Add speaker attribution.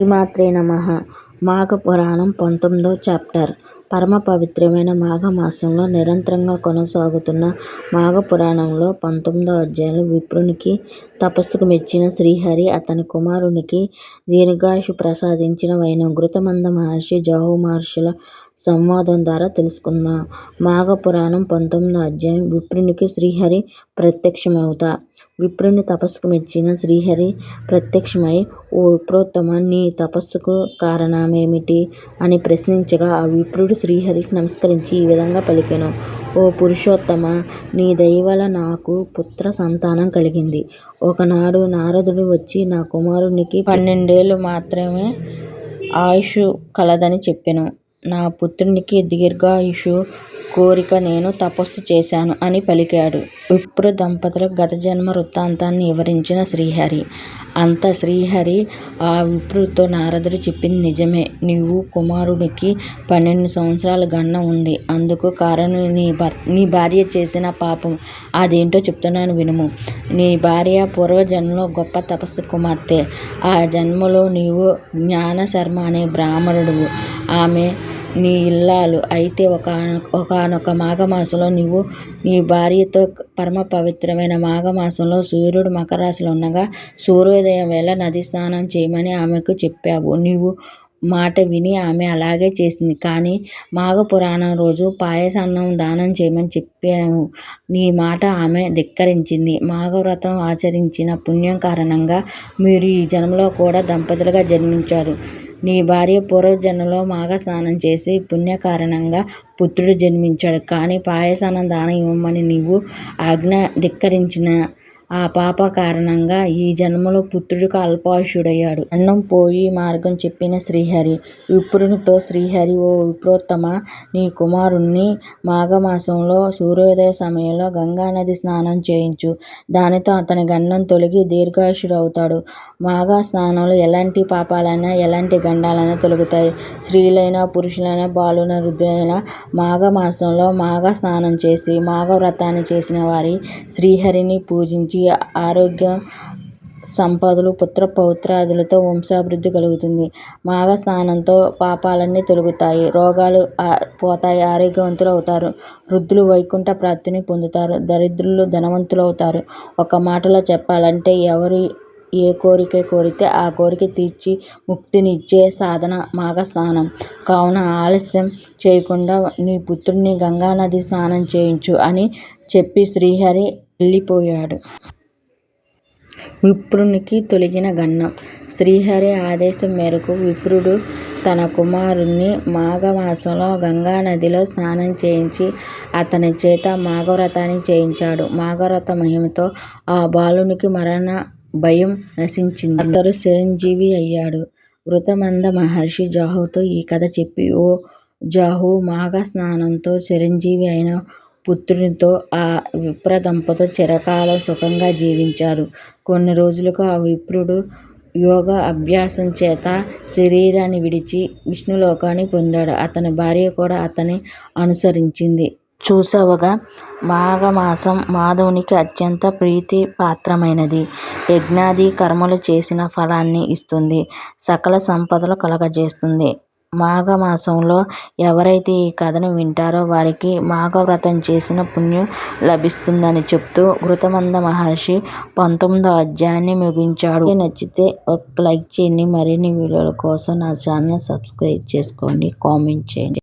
Speaker 1: శ్రీమాత్రే నమః. మాఘ పురాణం 19వ చాప్టర్. పరమ పవిత్రమైన మాఘమాసంలో నిరంతరంగా కొనసాగుతున్న మాఘపురాణంలో 19వ అధ్యాయంలో విప్రునికి తపస్సుకు మెచ్చిన శ్రీహరి అతని కుమారునికి దీర్ఘాయుష్షు ప్రసాదించిన వైనం ఘృతమంద మహర్షి జాహు మహర్షుల సంవాదం ద్వారా తెలుసుకుందాం. మాఘపురాణం 19వ అధ్యాయం. విప్రునికి శ్రీహరి ప్రత్యక్షమవుట. విప్రుని తపస్సుకు మెచ్చిన శ్రీహరి ప్రత్యక్షమై, ఓ విప్రోత్తమ, నీ తపస్సుకు కారణమేమిటి అని ప్రశ్నించగా, ఆ విప్రుడు శ్రీహరికి నమస్కరించి ఈ విధంగా పలికెను: ఓ పురుషోత్తమ, నీ దయవల్ల నాకు పుత్ర సంతానం కలిగింది. ఒకనాడు నారదుడు వచ్చి నా కుమారునికి 12 ఏళ్ళు మాత్రమే ఆయుష్షు కలదని చెప్పెను. నా పుత్రునికి దీర్ఘాయుష్షు కోరిక నేను తపస్సు చేశాను అని పలికాడు. విప్ర దంపతులకు గత జన్మ వృత్తాంతాన్ని వివరించిన శ్రీహరి. అంత శ్రీహరి ఆ విప్రుడితో, నారదుడు చెప్పింది నిజమే. నీవు కుమారుడికి 12 సంవత్సరాల గండం ఉంది. అందుకు కారణం నీ భార్య చేసిన పాపం. అదేంటో చెప్తున్నాను వినుము. నీ భార్య పూర్వజన్మలో గొప్ప తపస్వి కుమార్తె. ఆ జన్మలో నీవు జ్ఞానశర్మ అనే బ్రాహ్మణుడువు. ఆమె నీ ఇల్లాలు. అయితే ఒకానొక మాఘమాసంలో నీవు నీ భార్యతో పరమ పవిత్రమైన మాఘమాసంలో సూర్యుడు మకర రాశిలో ఉండగా సూర్యోదయం వేళ నది స్నానం చేయమని ఆమెకు చెప్పావు. నీవు మాట విని ఆమె అలాగే చేసింది. కానీ మాఘపురాణం రోజు పాయసాన్నం దానం చేయమని చెప్పావు. నీ మాట ఆమె ధిక్కరించింది. మాఘవ్రతం ఆచరించిన పుణ్యం కారణంగా మీరు ఈ జన్మలో కూడా దంపతులుగా జన్మించారు. నీ భార్య పూర్వజన్మలో మాఘ స్నానం చేసి పుణ్య కారణంగా పుత్రుడు జన్మించాడు. కానీ పాయసాన్నం దానం ఇవ్వమని నీవు ఆజ్ఞ ధిక్కరించిన ఆ పాప కారణంగా ఈ జన్మలో పుత్రుడికి అల్పాయుష్యుడయ్యాడు. అన్నం పోయి మార్గం చెప్పిన శ్రీహరి విప్రునితో, శ్రీహరి, ఓ విప్రోత్తమ, నీ కుమారుణ్ణి మాఘమాసంలో సూర్యోదయ సమయంలో గంగానది స్నానం చేయించు. దానితో అతని గండం తొలగి దీర్ఘాయుష్యుడవుతాడు. మాఘ స్నానంలో ఎలాంటి పాపాలైనా ఎలాంటి గండాలైనా తొలగుతాయి. స్త్రీలైనా పురుషులైనా బాలులైనా వృద్ధులైనా మాఘమాసంలో మాఘ స్నానం చేసి మాఘవ్రతాన్ని చేసిన వారి శ్రీహరిని పూజించి ఆరోగ్యం, సంపదలు, పుత్ర పౌత్రాదులతో వంశాభివృద్ధి కలుగుతుంది. మాఘ స్నానంతో పాపాలన్నీ తొలగుతాయి. రోగాలు పోతాయి. ఆరోగ్యవంతులు అవుతారు. వృద్ధులు వైకుంఠ ప్రాప్తిని పొందుతారు. దరిద్రులు ధనవంతులవుతారు. ఒక మాటలో చెప్పాలంటే ఎవరు ఏ కోరిక కోరితే ఆ కోరిక తీర్చి ముక్తిని ఇచ్చే సాధన మాఘ స్నానం. కావున ఆలస్యం చేయకుండా నీ పుత్రుడిని గంగానది స్నానం చేయించు అని చెప్పి శ్రీహరి వెళ్ళిపోయాడు. విప్రునికి తొలగిన గండం. శ్రీహరి ఆదేశం మేరకు విప్రుడు తన కుమారుణ్ణి మాఘమాసంలో గంగానదిలో స్నానం చేయించి అతని చేత మాఘవ్రతాన్ని చేయించాడు. మాఘవ్రత మహిమతో ఆ బాలునికి మరణ భయం నశించింది. అతడు చిరంజీవి అయ్యాడు. ఘృతమంద మహర్షి జాహుతో ఈ కథ చెప్పి, ఓ జాహు, మాఘ స్నానంతో చిరంజీవి అయిన పుత్రునితో ఆ విప్ర దంపతులు చిరకాలం సుఖంగా జీవించారు. కొన్ని రోజులకు ఆ విప్రుడు యోగ అభ్యాసం చేత శరీరాన్ని విడిచి విష్ణులోకాన్ని పొందాడు. అతని భార్య కూడా అతన్ని అనుసరించింది. చూసావుగా, మాఘమాసం మాధవునికి అత్యంత ప్రీతి పాత్రమైనది. యజ్ఞాది కర్మలు చేసిన ఫలాన్ని ఇస్తుంది. సకల సంపదలు కలగజేస్తుంది. మాఘమాసంలో ఎవరైతే ఈ కథను వింటారో వారికి మాఘవ్రతం చేసిన పుణ్యం లభిస్తుందని చెప్తూ ఘృతమంద మహర్షి 19వ అధ్యాయాన్ని ముగించాడు. నచ్చితే ఒక లైక్ చేయండి. మరిన్ని వీడియోల కోసం నా ఛానల్ సబ్స్క్రైబ్ చేసుకోండి. కామెంట్ చేయండి.